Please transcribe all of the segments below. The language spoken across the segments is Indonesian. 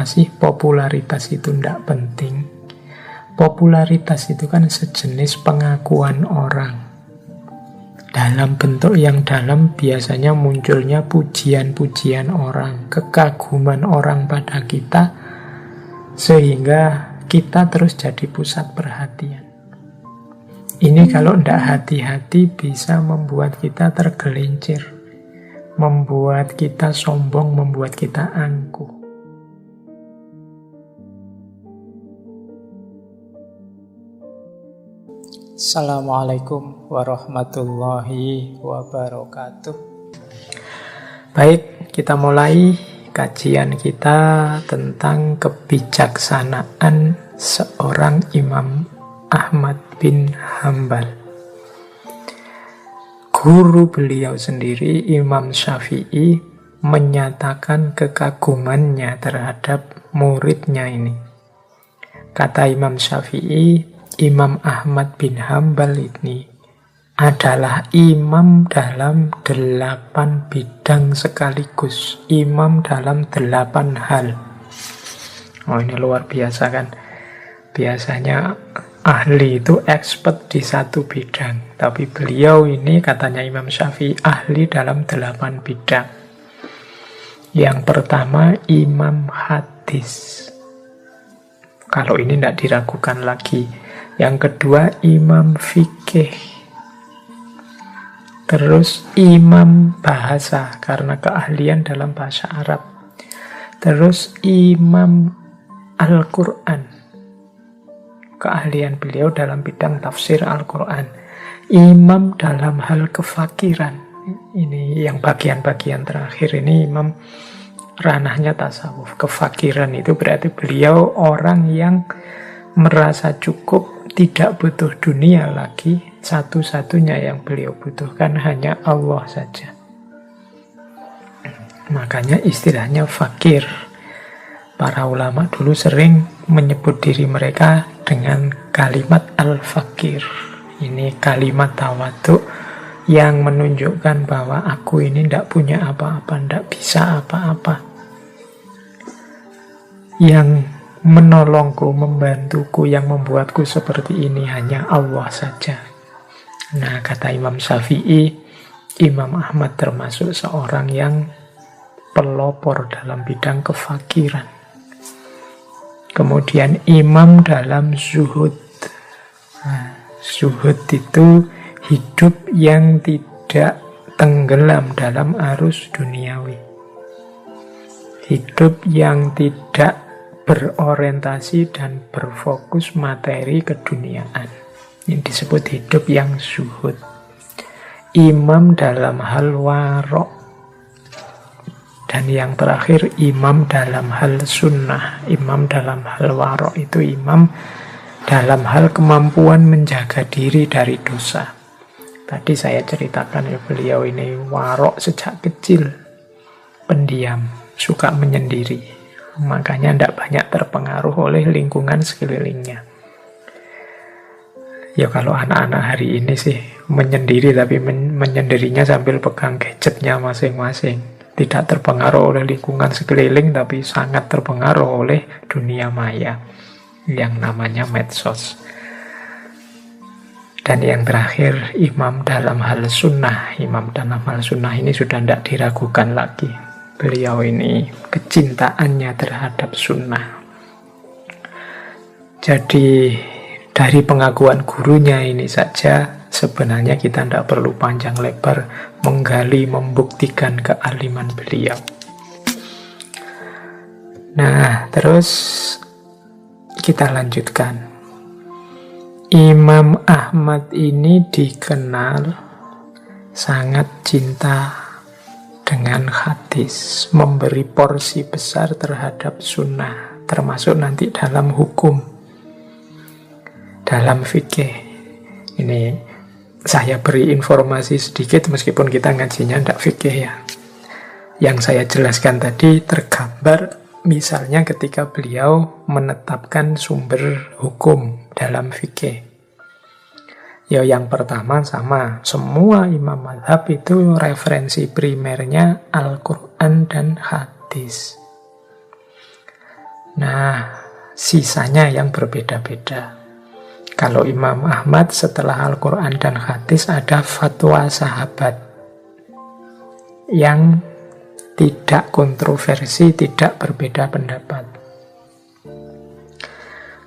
Kenapa sih popularitas itu tidak penting? Popularitas itu kan sejenis pengakuan orang. Dalam bentuk yang dalam biasanya munculnya pujian-pujian orang, kekaguman orang pada kita, sehingga kita terus jadi pusat perhatian. Ini kalau tidak hati-hati bisa membuat kita tergelincir, membuat kita sombong, membuat kita angkuh. Assalamualaikum warahmatullahi wabarakatuh. Baik, kita mulai kajian kita tentang kebijaksanaan seorang Imam Ahmad bin Hambal. Guru beliau sendiri, Imam Syafi'i, menyatakan kekagumannya terhadap muridnya ini. Kata Imam Syafi'i, Imam Ahmad bin Hambal ini adalah imam dalam 8 bidang sekaligus. Imam dalam 8 hal. Oh, ini luar biasa kan? Biasanya ahli itu expert di satu bidang. Tapi beliau ini, katanya Imam Syafi'i, ahli dalam 8 bidang. Yang pertama, imam hadis. Kalau ini tidak diragukan lagi. Yang kedua, imam fikih. Terus imam bahasa, karena keahlian dalam bahasa Arab. Terus imam Al-Quran. Keahlian beliau dalam bidang tafsir Al-Quran. Imam dalam hal kefakiran. Ini yang bagian-bagian terakhir ini imam ranahnya tasawuf. Kefakiran itu berarti beliau orang yang merasa cukup, tidak butuh dunia lagi. Satu-satunya yang beliau butuhkan hanya Allah saja. Makanya istilahnya fakir. Para ulama dulu sering menyebut diri mereka dengan kalimat al-fakir. Ini kalimat tawadhu yang menunjukkan bahwa aku ini tidak punya apa-apa, tidak bisa apa-apa. Yang menolongku, membantuku, yang membuatku seperti ini hanya Allah saja. Nah, kata Imam Syafi'i, Imam Ahmad termasuk seorang yang pelopor dalam bidang kefakiran. Kemudian imam dalam zuhud. Nah, zuhud itu hidup yang tidak tenggelam dalam arus duniawi. Hidup yang tidak berorientasi dan berfokus materi keduniaan. Ini disebut hidup yang zuhud. Imam dalam hal warok. Dan yang terakhir, imam dalam hal sunnah. Imam dalam hal warok itu imam dalam hal kemampuan menjaga diri dari dosa. Tadi saya ceritakan ya, beliau ini warok sejak kecil, pendiam, suka menyendiri. Makanya tidak banyak terpengaruh oleh lingkungan sekelilingnya. Ya kalau anak-anak hari ini sih menyendiri, tapi menyendirinya sambil pegang gadgetnya masing-masing. Tidak terpengaruh oleh lingkungan sekeliling, tapi sangat terpengaruh oleh dunia maya yang namanya medsos. Dan yang terakhir, imam dalam hal sunnah. Imam dalam hal sunnah ini sudah tidak diragukan lagi. Beliau ini kecintaannya terhadap sunnah. Jadi dari pengakuan gurunya ini saja sebenarnya kita tidak perlu panjang lebar menggali, membuktikan kealiman beliau. Nah, terus kita lanjutkan. Imam Ahmad ini dikenal sangat cinta dengan hadis, memberi porsi besar terhadap sunnah, termasuk nanti dalam hukum, dalam fikih. Ini saya beri informasi sedikit, meskipun kita ngajinya tidak fikih ya. Yang saya jelaskan tadi tergambar misalnya ketika beliau menetapkan sumber hukum dalam fikih. Ya, yang pertama sama, semua imam mazhab itu referensi primernya Al-Quran dan hadis. Nah, sisanya yang berbeda-beda. Kalau Imam Ahmad setelah Al-Quran dan hadis ada fatwa sahabat yang tidak kontroversi, tidak berbeda pendapat.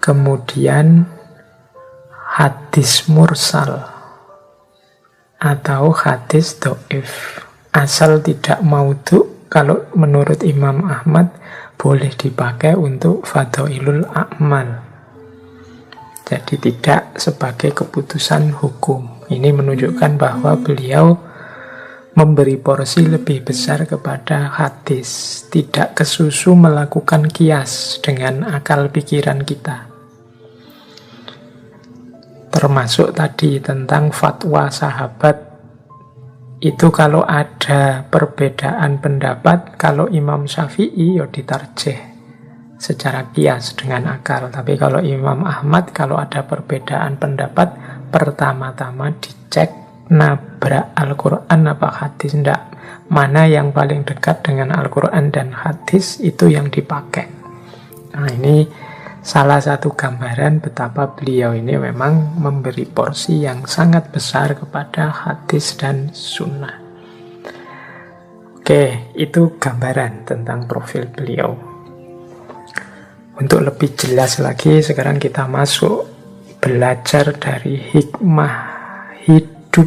Kemudian hadis mursal atau hadis dhaif, asal tidak maudhu, kalau menurut Imam Ahmad boleh dipakai untuk fadhailul a'mal. Jadi tidak sebagai keputusan hukum. Ini menunjukkan bahwa beliau memberi porsi lebih besar kepada hadis, tidak kesusu melakukan kias dengan akal pikiran kita. Termasuk tadi tentang fatwa sahabat, itu kalau ada perbedaan pendapat, kalau Imam Syafi'i ya ditarjih secara kias dengan akal. Tapi kalau Imam Ahmad, kalau ada perbedaan pendapat, pertama-tama dicek nabrak Al-Quran apa hadis, enggak. Mana yang paling dekat dengan Al-Quran dan hadis, itu yang dipakai. Nah, ini salah satu gambaran betapa beliau ini memang memberi porsi yang sangat besar kepada hadis dan sunnah. Oke, itu gambaran tentang profil beliau. Untuk lebih jelas lagi, sekarang kita masuk belajar dari hikmah hidup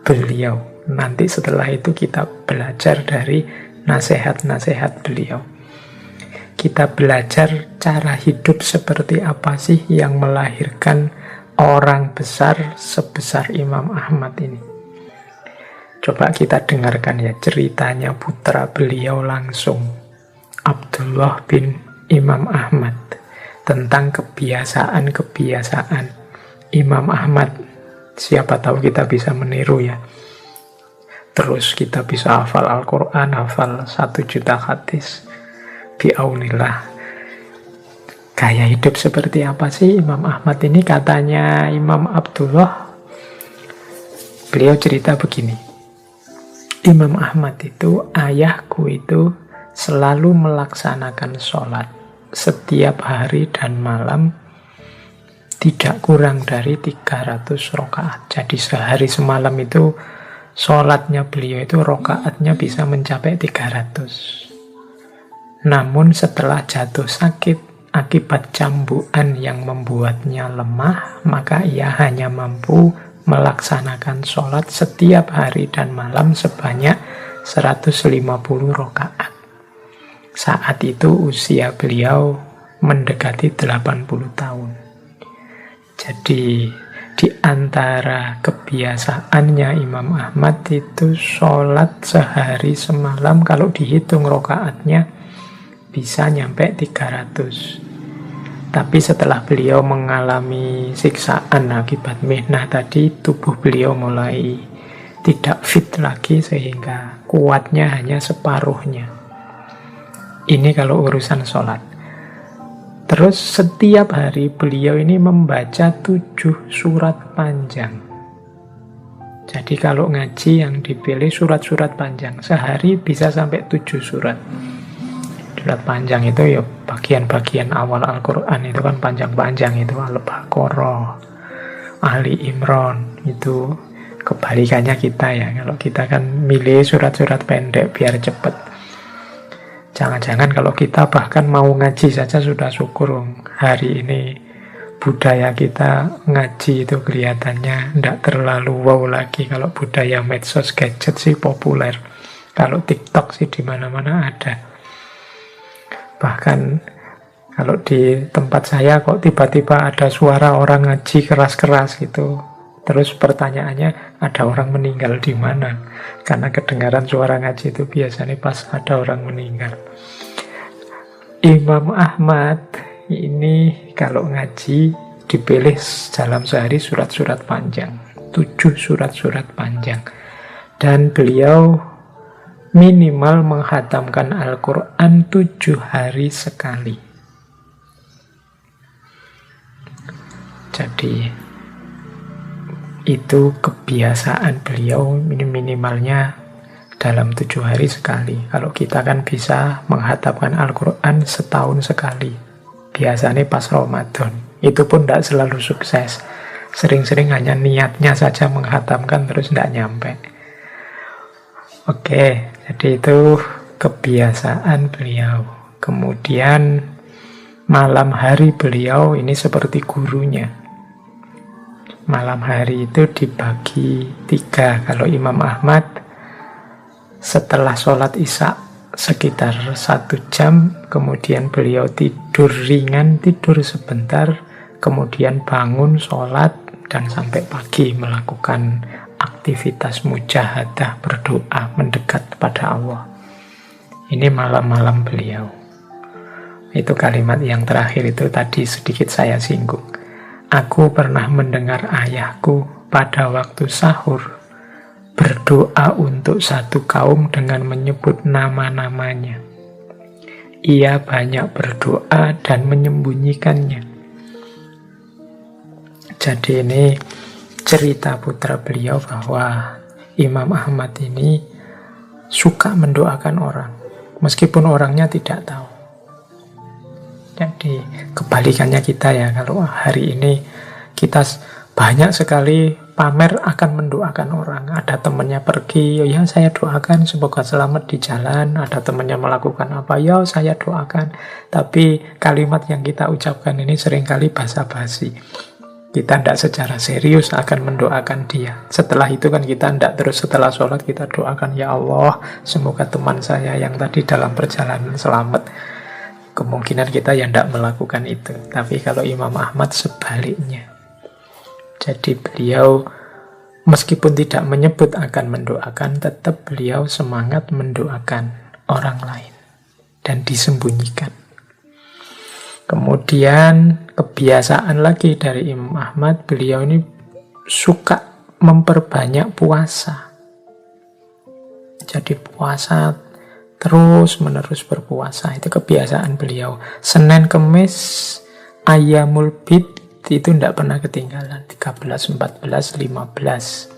beliau. Nanti setelah itu kita belajar dari nasihat-nasihat beliau. Kita belajar cara hidup seperti apa sih yang melahirkan orang besar sebesar Imam Ahmad ini. Coba kita dengarkan ya ceritanya putra beliau langsung, Abdullah bin Imam Ahmad, tentang kebiasaan-kebiasaan Imam Ahmad. Siapa tahu kita bisa meniru ya. Terus kita bisa hafal Al-Quran, hafal 1 juta hadis. Biaunillah. Gaya hidup seperti apa sih Imam Ahmad ini? Katanya Imam Abdullah, beliau cerita begini. Imam Ahmad itu, ayahku itu selalu melaksanakan sholat setiap hari dan malam tidak kurang dari 300 rakaat. Jadi sehari semalam itu sholatnya beliau itu rakaatnya bisa mencapai 300. Namun setelah jatuh sakit akibat cambukan yang membuatnya lemah, maka ia hanya mampu melaksanakan sholat setiap hari dan malam sebanyak 150 rakaat. Saat itu usia beliau mendekati 80 tahun. Jadi di antara kebiasaannya Imam Ahmad itu sholat sehari semalam, kalau dihitung rakaatnya bisa nyampe 300. Tapi setelah beliau mengalami siksaan akibat mihnah tadi, tubuh beliau mulai tidak fit lagi sehingga kuatnya hanya separuhnya. Ini kalau urusan sholat. Terus setiap hari beliau ini membaca 7 surat panjang. Jadi kalau ngaji yang dipilih surat-surat panjang. Sehari bisa sampai 7 surat. Surat panjang itu ya bagian-bagian awal Al-Quran itu kan panjang-panjang itu. Al-Baqarah, Ali Imran, itu kebalikannya kita ya. Kalau kita kan milih surat-surat pendek biar cepat. Jangan-jangan kalau kita bahkan mau ngaji saja sudah syukur. Hari ini budaya kita ngaji itu kelihatannya tidak terlalu wow lagi. Kalau budaya medsos gadget sih populer. Kalau TikTok sih di mana-mana ada. Bahkan kalau di tempat saya kok tiba-tiba ada suara orang ngaji keras-keras gitu. Terus pertanyaannya, ada orang meninggal di mana? Karena kedengaran suara ngaji itu biasanya pas ada orang meninggal. Imam Ahmad ini kalau ngaji dipilih dalam sehari surat-surat panjang. 7 surat-surat panjang. Dan beliau minimal menghatamkan Al-Quran 7 hari sekali. Jadi itu kebiasaan beliau, minimalnya dalam 7 hari sekali. Kalau kita kan bisa menghatamkan Al-Quran setahun sekali. Biasanya pas Ramadan. Itu pun tidak selalu sukses. Sering-sering hanya niatnya saja menghatamkan terus tidak nyampe. Oke, jadi itu kebiasaan beliau. Kemudian malam hari beliau ini seperti gurunya. Malam hari itu dibagi 3. Kalau Imam Ahmad setelah sholat isya sekitar 1 jam, kemudian beliau tidur ringan, tidur sebentar, kemudian bangun sholat dan sampai pagi melakukan aktivitas mujahadah, berdoa, mendekat kepada Allah. Ini malam-malam beliau. Itu kalimat yang terakhir itu tadi sedikit saya singgung. Aku pernah mendengar ayahku pada waktu sahur berdoa untuk satu kaum dengan menyebut nama-namanya. Ia banyak berdoa dan menyembunyikannya. Jadi ini cerita putra beliau bahwa Imam Ahmad ini suka mendoakan orang, meskipun orangnya tidak tahu. Jadi kebalikannya kita ya, kalau hari ini kita banyak sekali pamer akan mendoakan orang. Ada temannya pergi, ya saya doakan semoga selamat di jalan. Ada temannya melakukan apa, ya saya doakan. Tapi kalimat yang kita ucapkan ini seringkali basa-basi. Kita tidak secara serius akan mendoakan dia. Setelah itu kan kita tidak terus setelah sholat kita doakan, ya Allah semoga teman saya yang tadi dalam perjalanan selamat. Kemungkinan kita yang tidak melakukan itu. Tapi kalau Imam Ahmad sebaliknya. Jadi beliau meskipun tidak menyebut akan mendoakan, tetap beliau semangat mendoakan orang lain dan disembunyikan. Kemudian kebiasaan lagi dari Imam Ahmad, beliau ini suka memperbanyak puasa. Jadi puasa terus-menerus berpuasa, itu kebiasaan beliau. Senin, Kemis, Ayyamul Bid itu tidak pernah ketinggalan, 13, 14, 15.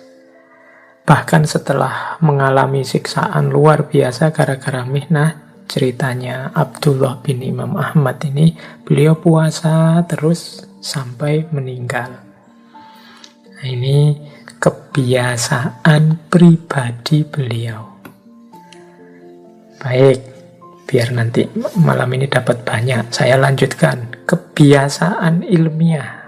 Bahkan setelah mengalami siksaan luar biasa gara-gara mihnah, ceritanya Abdullah bin Imam Ahmad ini, beliau puasa terus sampai meninggal. Nah, ini kebiasaan pribadi beliau. Baik, biar nanti malam ini dapat banyak, saya lanjutkan. Kebiasaan ilmiah.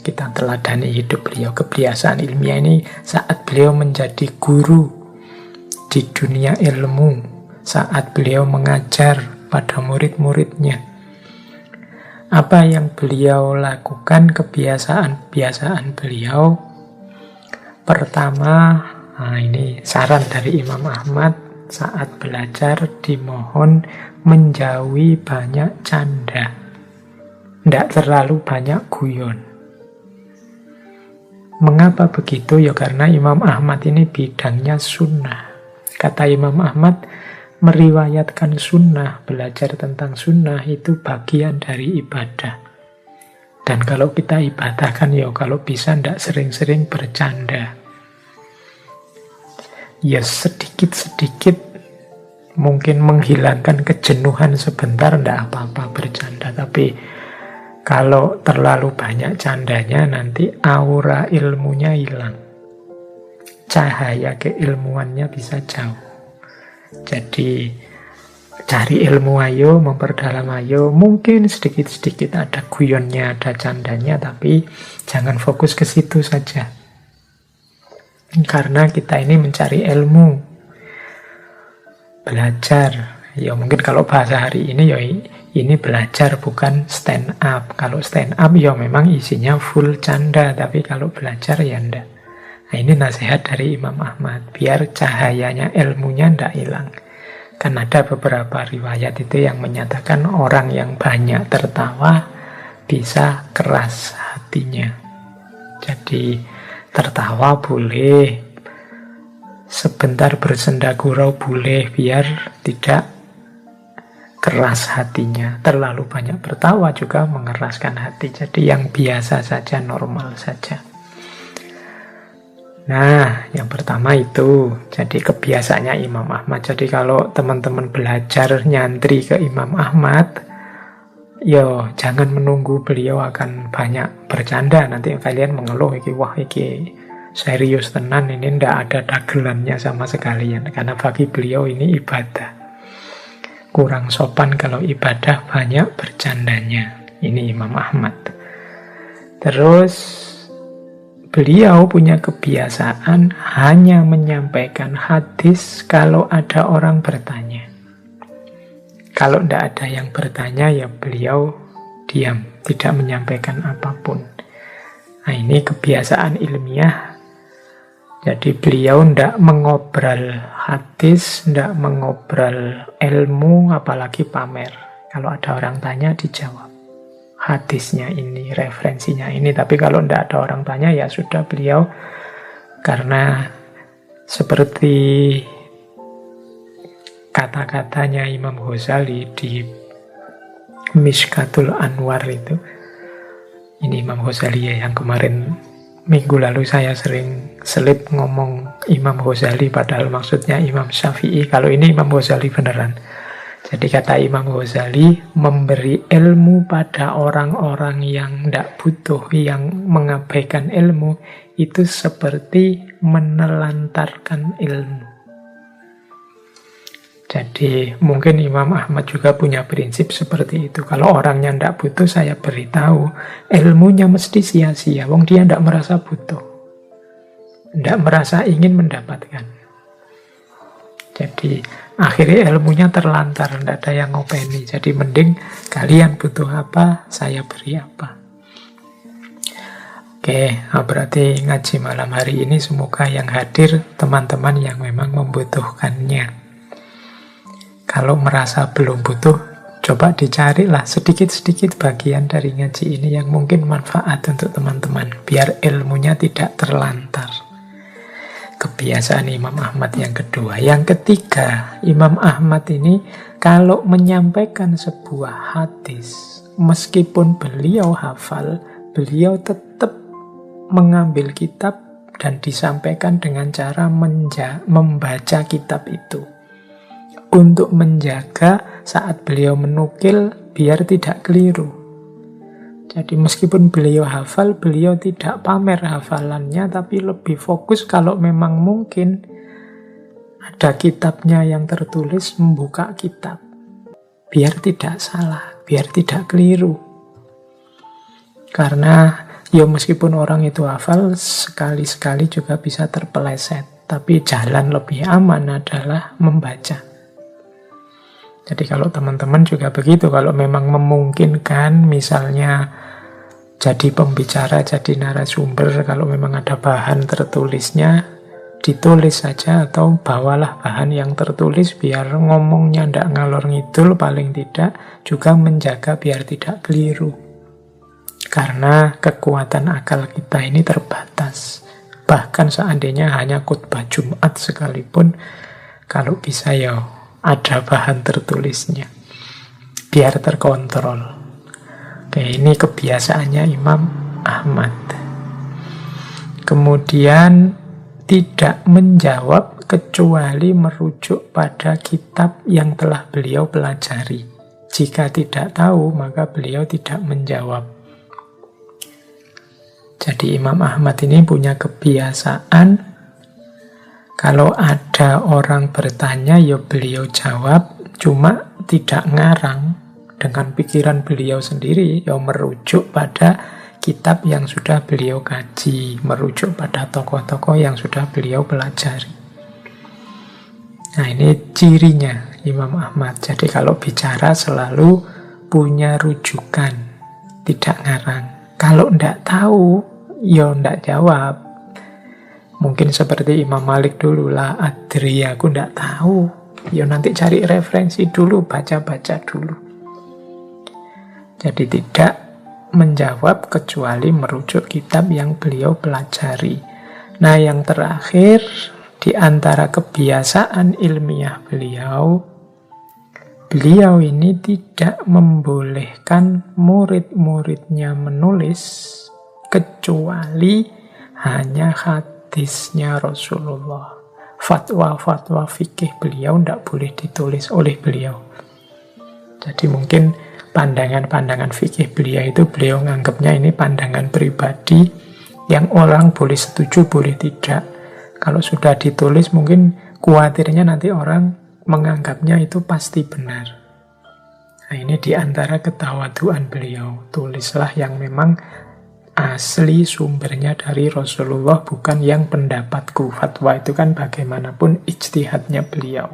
Kita teladani hidup beliau. Kebiasaan ilmiah ini saat beliau menjadi guru di dunia ilmu, saat beliau mengajar pada murid-muridnya. Apa yang beliau lakukan, kebiasaan beliau? Pertama, ini saran dari Imam Ahmad, saat belajar dimohon menjauhi banyak canda. Tidak terlalu banyak guyon. Mengapa begitu? Ya karena Imam Ahmad ini bidangnya sunnah. Kata Imam Ahmad, meriwayatkan sunnah, belajar tentang sunnah itu bagian dari ibadah. Dan kalau kita ibadah kan ya kalau bisa tidak sering-sering bercanda. Ya sedikit-sedikit mungkin menghilangkan kejenuhan sebentar, tidak apa-apa bercanda. Tapi kalau terlalu banyak candanya nanti aura ilmunya hilang. Cahaya keilmuannya bisa jauh. Jadi cari ilmu ayo, memperdalam ayo. Mungkin sedikit-sedikit ada guyonnya, ada candanya, tapi jangan fokus ke situ saja. Karena kita ini mencari ilmu, belajar. Ya mungkin kalau bahasa hari ini ya ini belajar bukan stand up. Kalau stand up ya memang isinya full canda, tapi kalau belajar ya enggak. Nah ini nasihat dari Imam Ahmad, biar cahayanya ilmunya enggak hilang. Kan ada beberapa riwayat itu yang menyatakan orang yang banyak tertawa bisa keras hatinya. Jadi tertawa boleh, sebentar bersenda gurau boleh, biar tidak keras hatinya. Terlalu banyak tertawa juga mengeraskan hati. Jadi yang biasa saja, normal saja. Nah, yang pertama itu, jadi kebiasaannya Imam Ahmad. Jadi kalau teman-teman belajar nyantri ke Imam Ahmad, yo jangan menunggu beliau akan banyak bercanda. Nanti kalian mengeluh, wah iki serius tenan, ini ndak ada dagelannya sama sekalian. Karena bagi beliau ini ibadah. Kurang sopan kalau ibadah banyak bercandanya. Ini Imam Ahmad. Terus beliau punya kebiasaan hanya menyampaikan hadis kalau ada orang bertanya. Kalau tidak ada yang bertanya, ya beliau diam, tidak menyampaikan apapun. Nah, ini kebiasaan ilmiah. Jadi beliau tidak mengobrol hadis, tidak mengobrol ilmu, apalagi pamer. Kalau ada orang tanya, dijawab. Hadisnya ini, referensinya ini. Tapi kalau tidak ada orang tanya, ya sudah beliau. Karena seperti kata-katanya Imam Ghazali di Mishkatul Anwar itu. Ini Imam Ghazali ya, yang kemarin minggu lalu saya sering selip ngomong Imam Ghazali, padahal maksudnya Imam Syafi'i. Kalau ini Imam Ghazali beneran. Jadi kata Imam Ghazali, memberi ilmu pada orang-orang yang tidak butuh, yang mengabaikan ilmu, itu seperti menelantarkan ilmu. Jadi mungkin Imam Ahmad juga punya prinsip seperti itu. Kalau orangnya tidak butuh, saya beritahu, ilmunya mesti sia-sia. Wong dia tidak merasa butuh, tidak merasa ingin mendapatkan. Jadi akhirnya ilmunya terlantar, tidak ada yang ngopeni. Jadi mending kalian butuh apa, saya beri apa. Oke, berarti ngaji malam hari ini semoga yang hadir teman-teman yang memang membutuhkannya. Kalau merasa belum butuh, coba dicarilah sedikit-sedikit bagian dari ngaji ini yang mungkin manfaat untuk teman-teman, biar ilmunya tidak terlantar. Kebiasaan Imam Ahmad yang kedua. Yang ketiga, Imam Ahmad ini kalau menyampaikan sebuah hadis, meskipun beliau hafal, beliau tetap mengambil kitab dan disampaikan dengan cara membaca kitab itu. Untuk menjaga saat beliau menukil biar tidak keliru. Jadi meskipun beliau hafal, beliau tidak pamer hafalannya, tapi lebih fokus kalau memang mungkin ada kitabnya yang tertulis, membuka kitab. Biar tidak salah, biar tidak keliru. Karena ya meskipun orang itu hafal, sekali-sekali juga bisa terpeleset. Tapi jalan lebih aman adalah membaca. Jadi kalau teman-teman juga begitu, kalau memang memungkinkan, misalnya jadi pembicara, jadi narasumber, kalau memang ada bahan tertulisnya, ditulis saja atau bawalah bahan yang tertulis biar ngomongnya tidak ngalor ngidul, paling tidak juga menjaga biar tidak keliru. Karena kekuatan akal kita ini terbatas. Bahkan seandainya hanya khutbah Jumat sekalipun, kalau bisa ya ada bahan tertulisnya, biar terkontrol. Oke, ini kebiasaannya Imam Ahmad. Kemudian tidak menjawab kecuali merujuk pada kitab yang telah beliau pelajari. Jika tidak tahu, maka beliau tidak menjawab. Jadi Imam Ahmad ini punya kebiasaan, kalau ada orang bertanya, ya beliau jawab, cuma tidak ngarang dengan pikiran beliau sendiri, ya merujuk pada kitab yang sudah beliau kaji, merujuk pada tokoh-tokoh yang sudah beliau pelajari. Nah, ini cirinya Imam Ahmad. Jadi kalau bicara selalu punya rujukan, tidak ngarang. Kalau tidak tahu, ya tidak jawab. Mungkin seperti Imam Malik dulu, lah adri, aku tidak tahu. Ya nanti cari referensi dulu, baca-baca dulu. Jadi tidak menjawab kecuali merujuk kitab yang beliau pelajari. Nah, yang terakhir di antara kebiasaan ilmiah beliau ini tidak membolehkan murid-muridnya menulis kecuali hanya hadis hadisnya Rasulullah. Fatwa-fatwa fikih beliau tidak boleh ditulis oleh beliau. Jadi mungkin pandangan-pandangan fikih beliau itu beliau nganggapnya ini pandangan pribadi yang orang boleh setuju, boleh tidak. Kalau sudah ditulis mungkin khawatirnya nanti orang menganggapnya itu pasti benar. Nah, ini diantara ketawaduan beliau. Tulislah yang memang asli sumbernya dari Rasulullah, bukan yang pendapatku. Fatwa itu kan bagaimanapun ijtihadnya beliau.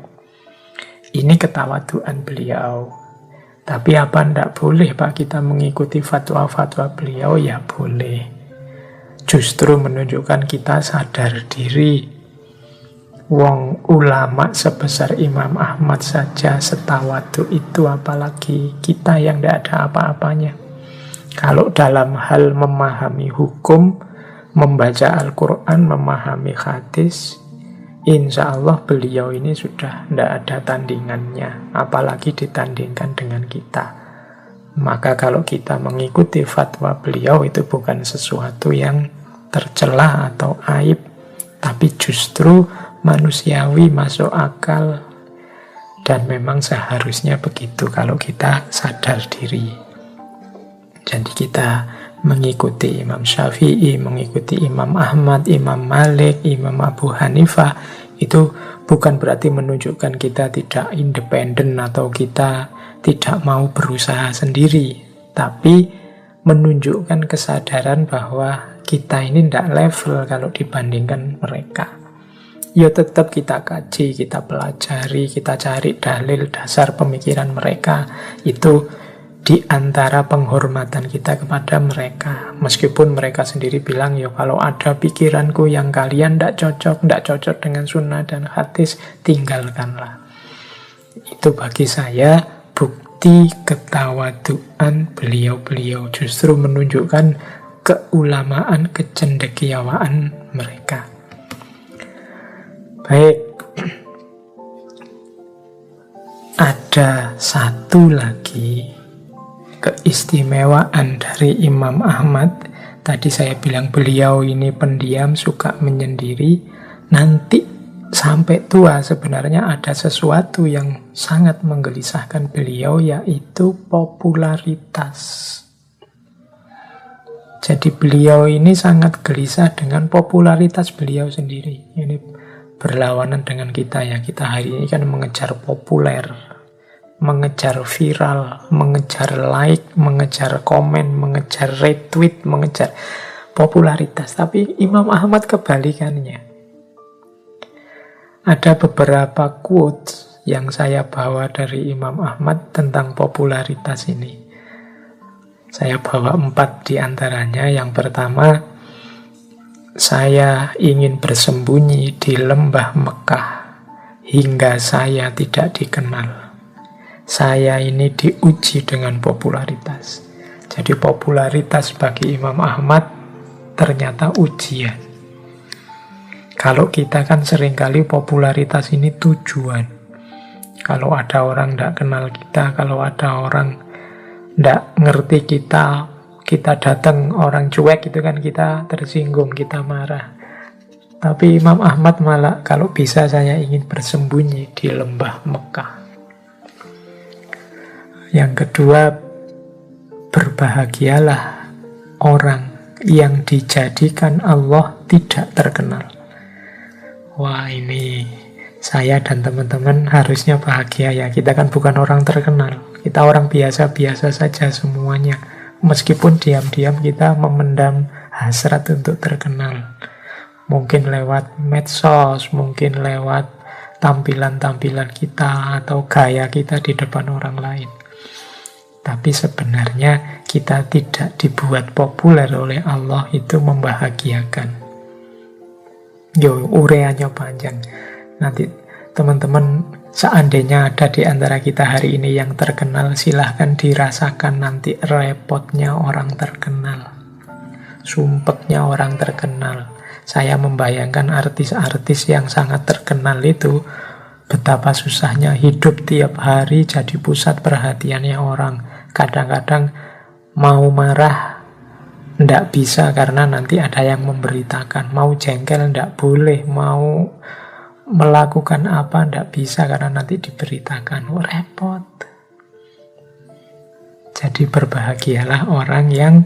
Ini ketawaduan beliau. Tapi apa ndak boleh Pak kita mengikuti fatwa-fatwa beliau? Ya boleh. Justru menunjukkan kita sadar diri. Wong ulama sebesar Imam Ahmad saja setawadu itu, apalagi kita yang tidak ada apa-apanya. Kalau dalam hal memahami hukum, membaca Al-Quran, memahami hadis, insya Allah beliau ini sudah tidak ada tandingannya, apalagi ditandingkan dengan kita. Maka kalau kita mengikuti fatwa beliau itu bukan sesuatu yang tercela atau aib, tapi justru manusiawi, masuk akal, dan memang seharusnya begitu kalau kita sadar diri. Jadi kita mengikuti Imam Syafi'i, mengikuti Imam Ahmad, Imam Malik, Imam Abu Hanifah, itu bukan berarti menunjukkan kita tidak independen atau kita tidak mau berusaha sendiri, tapi menunjukkan kesadaran bahwa kita ini tidak level kalau dibandingkan mereka. Ya tetap kita kaji, kita pelajari, kita cari dalil dasar pemikiran mereka. Itu di antara penghormatan kita kepada mereka. Meskipun mereka sendiri bilang, ya kalau ada pikiranku yang kalian tidak cocok dengan sunnah dan hadis, tinggalkanlah. Itu bagi saya bukti ketawaduan beliau-beliau. Justru menunjukkan keulamaan, kecendekiawaan mereka. Baik, ada satu lagi keistimewaan dari Imam Ahmad. Tadi saya bilang beliau ini pendiam, suka menyendiri. Nanti sampai tua sebenarnya ada sesuatu yang sangat menggelisahkan beliau, yaitu popularitas. Jadi beliau ini sangat gelisah dengan popularitas beliau sendiri. Ini berlawanan dengan kita ya. Kita hari ini kan mengejar populer, mengejar viral, mengejar like, mengejar komen, mengejar retweet, mengejar popularitas. Tapi Imam Ahmad kebalikannya. Ada beberapa quotes yang saya bawa dari Imam Ahmad tentang popularitas ini. Saya bawa 4 di antaranya. Yang pertama, saya ingin bersembunyi di lembah Mekah hingga saya tidak dikenal. Saya ini diuji dengan popularitas. Jadi popularitas bagi Imam Ahmad ternyata ujian. Kalau kita kan seringkali popularitas ini tujuan. Kalau ada orang tidak kenal kita, kalau ada orang tidak ngerti kita datang orang cuek itu kan kita tersinggung, kita marah. Tapi Imam Ahmad malah, kalau bisa saya ingin bersembunyi di lembah Mekah. Yang kedua, berbahagialah orang yang dijadikan Allah tidak terkenal. Wah, ini saya dan teman-teman harusnya bahagia ya. Kita kan bukan orang terkenal, kita orang biasa-biasa saja semuanya. Meskipun diam-diam kita memendam hasrat untuk terkenal. Mungkin lewat medsos, mungkin lewat tampilan-tampilan kita atau gaya kita di depan orang lain. Tapi sebenarnya kita tidak dibuat populer oleh Allah, itu membahagiakan. Yo, ureanya panjang. Nanti teman-teman, seandainya ada di antara kita hari ini yang terkenal, silahkan dirasakan nanti repotnya orang terkenal, sumpeknya orang terkenal. Saya membayangkan artis-artis yang sangat terkenal itu, betapa susahnya hidup tiap hari jadi pusat perhatiannya orang. Kadang-kadang mau marah Ndak bisa karena nanti ada yang memberitakan. Mau jengkel ndak boleh, mau melakukan apa ndak bisa karena nanti diberitakan. Oh, repot. Jadi berbahagialah orang yang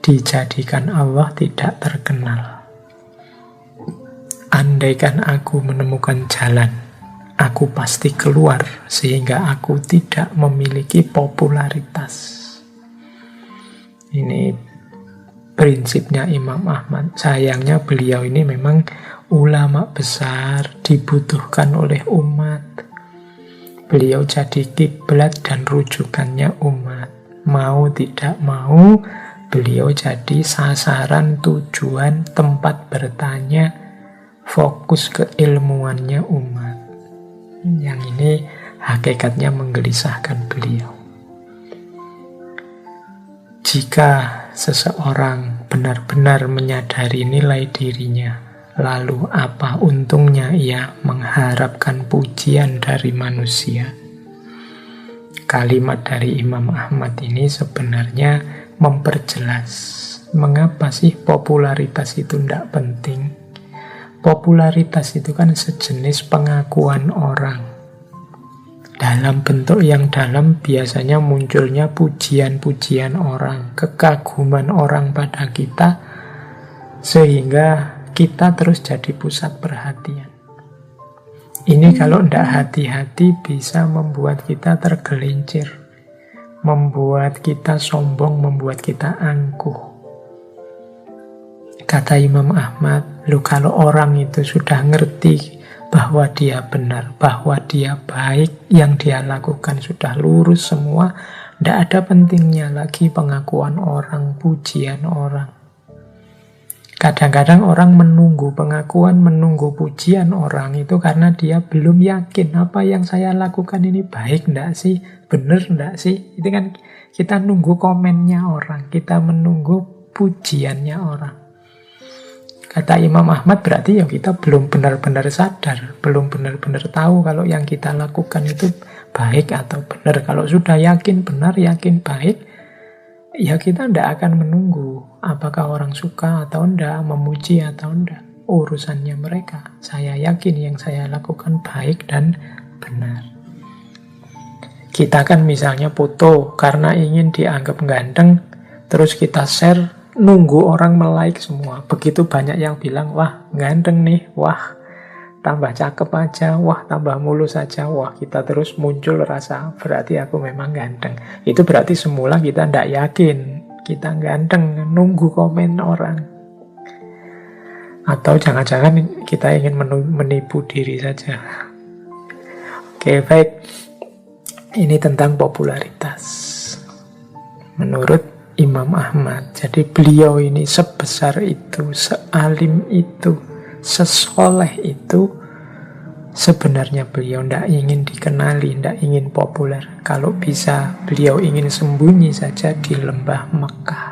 dijadikan Allah tidak terkenal. Andaikan aku menemukan jalan, aku pasti keluar sehingga aku tidak memiliki popularitas. Ini prinsipnya Imam Ahmad. Sayangnya beliau ini memang ulama besar, dibutuhkan oleh umat. Beliau jadi kiblat dan rujukannya umat. Mau tidak mau, beliau jadi sasaran, tujuan, tempat bertanya, fokus keilmuannya umat. Yang ini hakikatnya menggelisahkan beliau. Jika seseorang benar-benar menyadari nilai dirinya, lalu apa untungnya ia mengharapkan pujian dari manusia? Kalimat dari Imam Ahmad ini sebenarnya memperjelas mengapa sih popularitas itu tidak penting. Popularitas itu kan sejenis pengakuan orang. Dalam bentuk yang dalam biasanya munculnya pujian-pujian orang, kekaguman orang pada kita, sehingga kita terus jadi pusat perhatian. Ini kalau tidak hati-hati bisa membuat kita tergelincir, membuat kita sombong, membuat kita angkuh. Kata Imam Ahmad, kalau orang itu sudah ngerti bahwa dia benar, bahwa dia baik, yang dia lakukan sudah lurus semua, tidak ada pentingnya lagi pengakuan orang, pujian orang. Kadang-kadang orang menunggu pengakuan, menunggu pujian orang itu karena dia belum yakin apa yang saya lakukan ini baik enggak sih, benar enggak sih. Itu kan kita nunggu komennya orang, kita menunggu pujiannya orang. Kata Imam Ahmad berarti ya kita belum benar-benar sadar, belum benar-benar tahu kalau yang kita lakukan itu baik atau benar. Kalau sudah yakin benar, yakin baik, ya kita tidak akan menunggu apakah orang suka atau tidak, memuji atau tidak. Urusannya mereka. Saya yakin yang saya lakukan baik dan benar. Kita kan misalnya foto karena ingin dianggap ganteng, terus kita share, nunggu orang like semua. Begitu banyak yang bilang, wah ganteng nih, wah tambah cakep aja, wah tambah mulus aja, wah kita terus muncul rasa berarti aku memang ganteng. Itu berarti semula kita tidak yakin kita ganteng, nunggu komen orang. Atau jangan-jangan kita ingin menipu diri saja. Oke, baik. Ini tentang popularitas. Menurut Imam Ahmad. Jadi beliau ini sebesar itu, sealim itu, sesoleh itu, sebenarnya beliau tidak ingin dikenali, tidak ingin populer. Kalau bisa beliau ingin sembunyi saja di lembah Mekah.